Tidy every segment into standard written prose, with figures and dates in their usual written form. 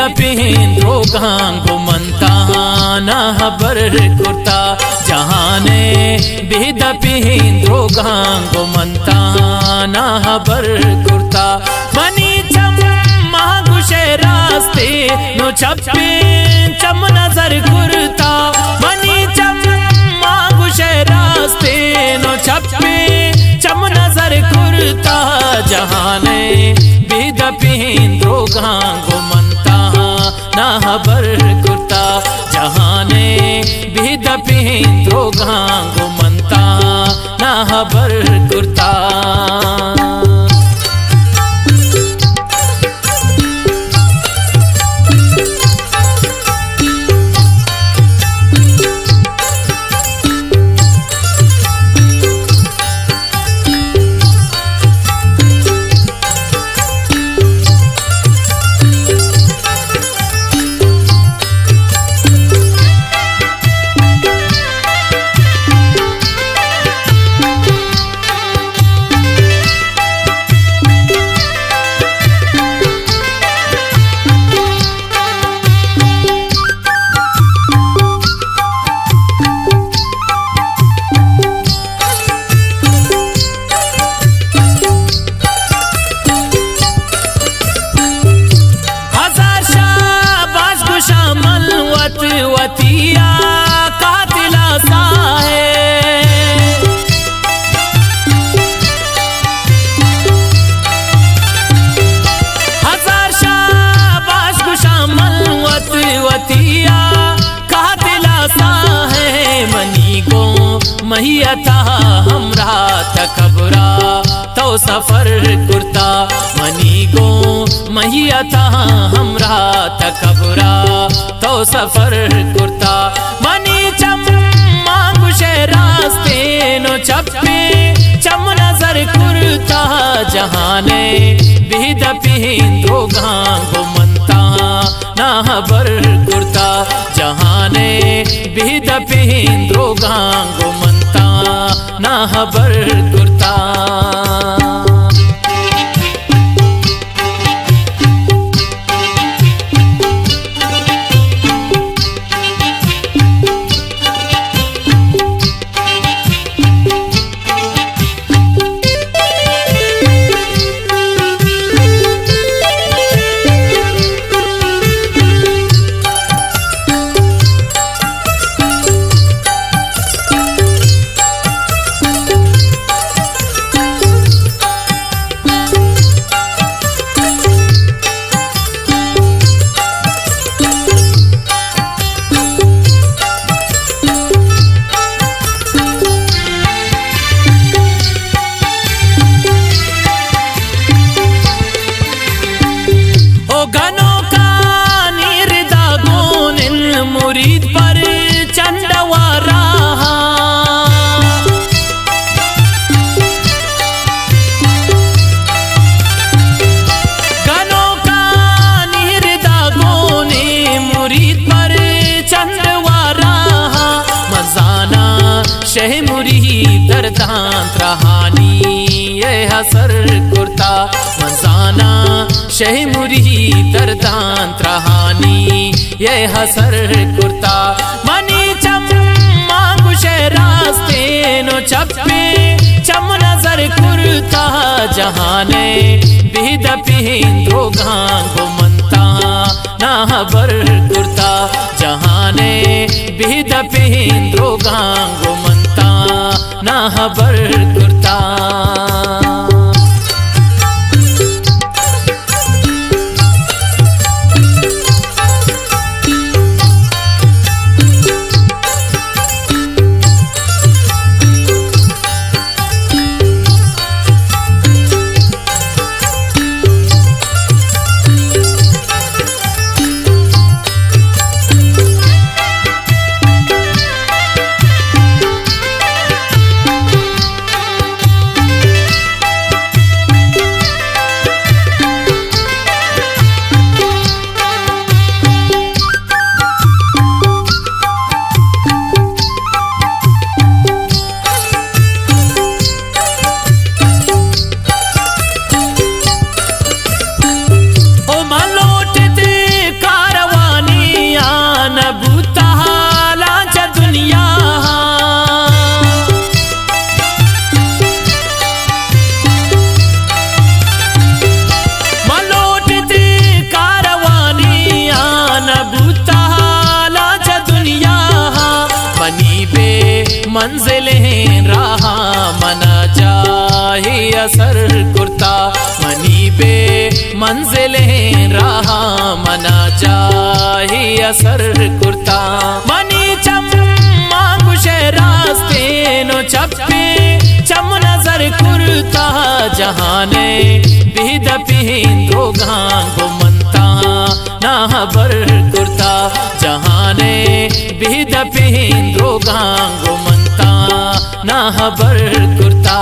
बिदपिन्द्रो गांगो मंताना बर कुर्ता जहाने बिदपिन्द्रो गांगो मंताना बर कुर्ता मनी चम मागुशे रास्ते नो छप्पे चम नजर कुर्ता मनी चम मागुशे रास्ते नो छप्पे चम नजर कुर्ता जहाने बिदपिन्द्रो गांगो मंताना बर कुर्ता जहाने बिदपिन्द्रो गांगो मंताना बर कुर्ता वतिया कातिला सा है हजार शाबाश खुशामल वतिया कातिला सा है मनी को महियता हमरा तकबरा तो सफर कुर्ता मनी को महियता हमरा तकबरा तो सफर कुर्ता मनी चम मांगुशे रास्ते नो छप्पे चम नजर कुर्ता जहाने बिदपिन्द्रो गांगो मंताना बर कुर्ता जहाने बिदपिन्द्रो गांगो मंताना बर कुर्ता मुरीद पर चंडवा रहा गनों का निर्दागों ने मुरीद पर चंडवा रहा मजाना शह मुरीद दर्दांत रहानी ये हसर कुर्ता मजाना शह मुरीद दर्दांत रहानी ये हसर कुर्ता मनी चम मांगुशे रास्ते नो छप्पे चम नजर कुर्ता जहाने बिदपिन्द्रो गांगो मंताना बर कुर्ता जहाने बिदपिन्द्रो गांगो मंताना बर कुर्ता मंजिलें रहा मना चाहे असर कुर्ता मनी बे मंजिलें रहा मना चाहे असर कुर्ता मनी चम मांगुशे रास्ते नो चप्पे चम नजर कुर्ता जहाने बिद पिंदो गांगो मनता ना बर कुर्ता जहाने बिद पिंदो गांगो मनता ना बर कुर्ता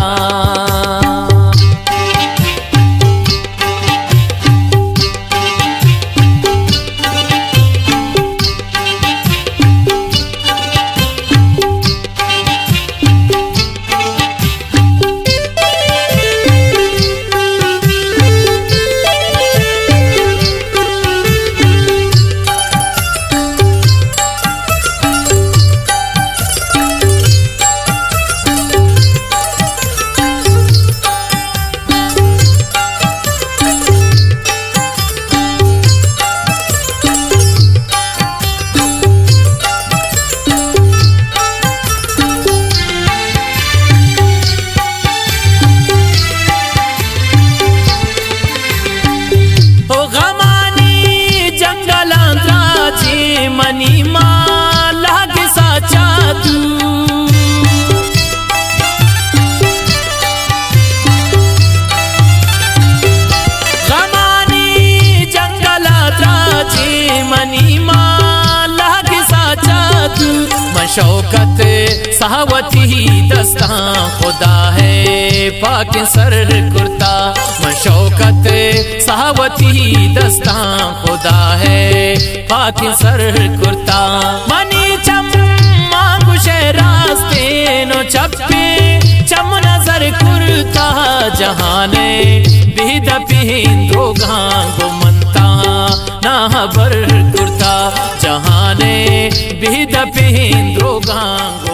मनी माला के साचा तू गमानी जंगला त्राची मनी माला के साचा तू मशौकत सहावती दस्ता खुदा है पाक सर कुर्ता मशौकत सहावती दस्ता खुदा है पाक सर कुर्ता मनी चम मांगुशे रास्ते नो चप्पे चम नजर कुर्ता जहाने बिद पिंदो गांगो मनता ना बर कुर्ता जहाने बिद पिंदो गांगो